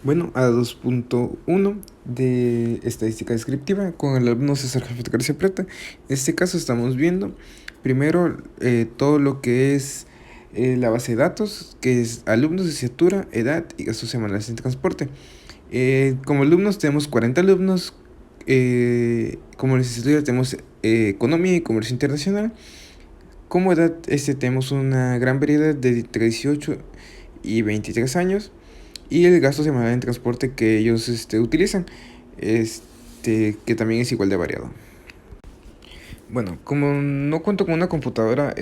Bueno, a 2.1 de estadística descriptiva con el alumno César Jafet García Plata. En este caso estamos viendo primero todo lo que es la base de datos, que es alumnos, licenciatura, edad y gastos semanales en transporte. Como alumnos tenemos 40 alumnos, como licenciatura tenemos economía y comercio internacional. Como edad tenemos una gran variedad de entre 18 y 23 años y el gasto semanal en transporte que ellos utilizan, que también es igual de variado. Bueno, como no cuento con una computadora,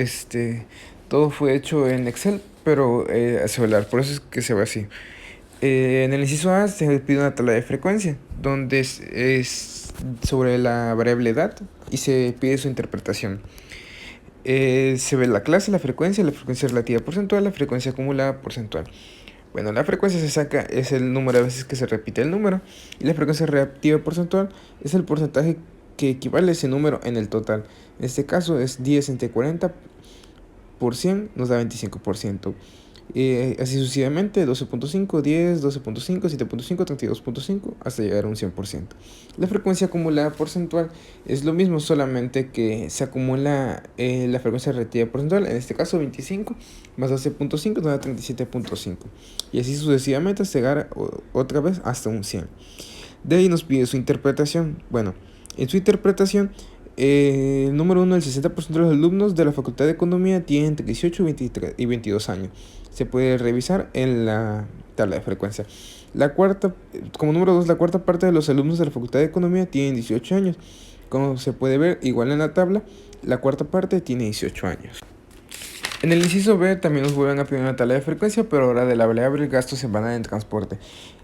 todo fue hecho en Excel, pero a celular, por eso es que se ve así. En el inciso A se pide una tabla de frecuencia, donde es sobre la variable edad y se pide su interpretación. Se ve la clase, la frecuencia relativa porcentual, la frecuencia acumulada porcentual. Bueno, la frecuencia se saca es el número de veces que se repite el número y la frecuencia relativa porcentual es el porcentaje que equivale a ese número en el total. En este caso es 10 entre 40 por 100 nos da 25%. Así sucesivamente, 12.5, 10, 12.5, 7.5, 32.5, hasta llegar a un 100%. La frecuencia acumulada porcentual es lo mismo, solamente que se acumula la frecuencia relativa porcentual, en este caso 25, más 12.5 nos da 37.5. Y así sucesivamente hasta llegar otra vez hasta un 100. De ahí nos pide su interpretación. Bueno, en su interpretación, el número 1, el 60% de los alumnos de la Facultad de Economía tienen entre 18 y 22 años. Se puede revisar en la tabla de frecuencia. Como número 2, la cuarta parte de los alumnos de la Facultad de Economía tienen 18 años. Como se puede ver, igual en la tabla, la cuarta parte tiene 18 años. En el inciso B también nos vuelven a pedir una tabla de frecuencia, pero ahora de la variable gasto semanal en transporte.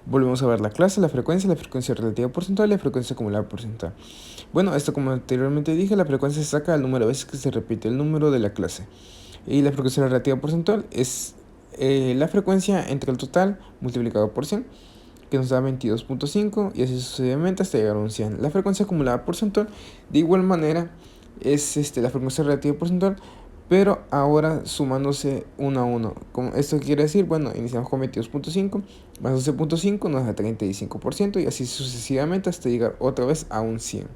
Volvemos a ver la clase, la frecuencia relativa porcentual y la frecuencia acumulada porcentual. Bueno, esto como anteriormente dije, la frecuencia se saca al número de veces que se repite el número de la clase. Y la frecuencia relativa porcentual es la frecuencia entre el total multiplicado por 100, que nos da 22.5 y así sucesivamente hasta llegar a un 100. La frecuencia acumulada porcentual de igual manera es la frecuencia relativa porcentual, pero ahora sumándose 1 a 1. ¿Esto quiere decir? Bueno, iniciamos con 22.5 más 12.5 nos da 35% y así sucesivamente hasta llegar otra vez a un 100.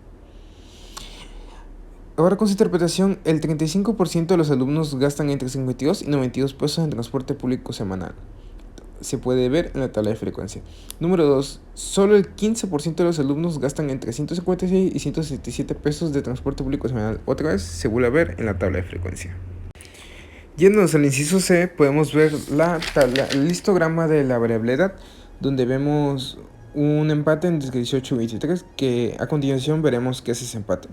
Ahora con su interpretación, el 35% de los alumnos gastan entre 52 y 92 pesos en transporte público semanal. Se puede ver en la tabla de frecuencia. Número 2. Solo el 15% de los alumnos gastan entre 156 y 177 pesos de transporte público semanal. Otra vez se vuelve a ver en la tabla de frecuencia. Yéndonos al inciso C, podemos ver el histograma de la variable edad, donde vemos un empate entre 18 y 23, que a continuación veremos qué es ese empate.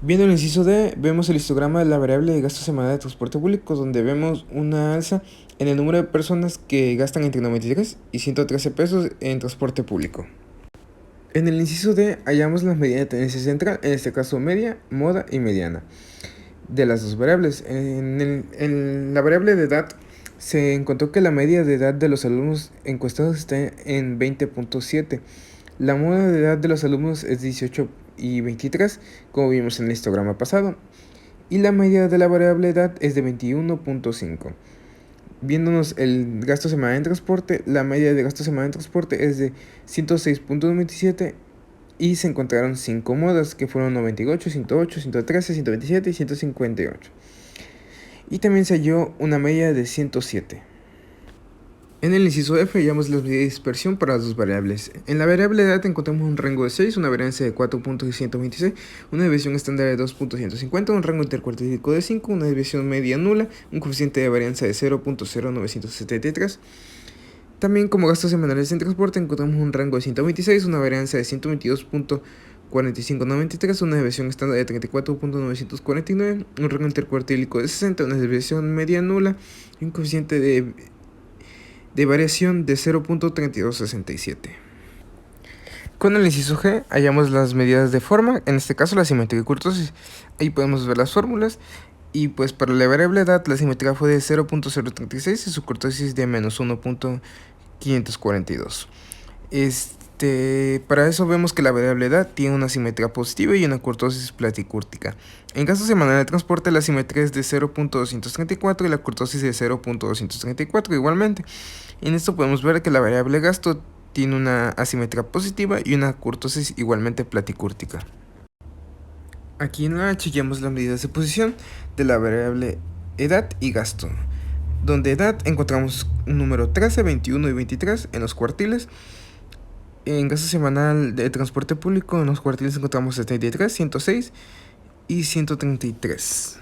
Viendo el inciso D, vemos el histograma de la variable de gasto semanal de transporte público, donde vemos una alza en el número de personas que gastan entre 93 y 113 pesos en transporte público. En el inciso D hallamos las medidas de tendencia central, en este caso media, moda y mediana, de las dos variables. En la variable de edad se encontró que la media de edad de los alumnos encuestados está en 20.7. La moda de edad de los alumnos es 18 y 23, como vimos en el histograma pasado, y la media de la variable edad es de 21.5. Viéndonos el gasto semanal en transporte, la media de gasto semanal en transporte es de 106.97 y se encontraron 5 modas que fueron 98, 108, 113, 127 y 158. Y también se halló una media de 107. En el inciso F hallamos las medidas de dispersión para las dos variables. En la variable edad encontramos un rango de 6, una varianza de 4.626, una desviación estándar de 2.150, un rango intercuartílico de 5, una desviación media nula, un coeficiente de varianza de 0.0973. También como gastos semanales en transporte encontramos un rango de 126, una varianza de 122.4593, una desviación estándar de 34.949, un rango intercuartílico de 60, una desviación media nula y un coeficiente de variación de 0.3267. Con el inciso G hallamos las medidas de forma, en este caso la simetría y curtosis. Ahí podemos ver las fórmulas y pues para la variable edad la simetría fue de 0.036 y su curtosis de menos 1.542. Para eso vemos que la variable edad tiene una simetría positiva y una kurtosis platicúrtica. En gasto semanal de transporte, la simetría es de 0.234 y la kurtosis de 0.234 igualmente. En esto podemos ver que la variable gasto tiene una asimetría positiva y una kurtosis igualmente platicúrtica. Aquí en la H hallamos las medidas de posición de la variable edad y gasto. Donde edad encontramos un número 13, 21 y 23 en los cuartiles. En gasto semanal de transporte público, en los cuartiles encontramos 73, 106 y 133.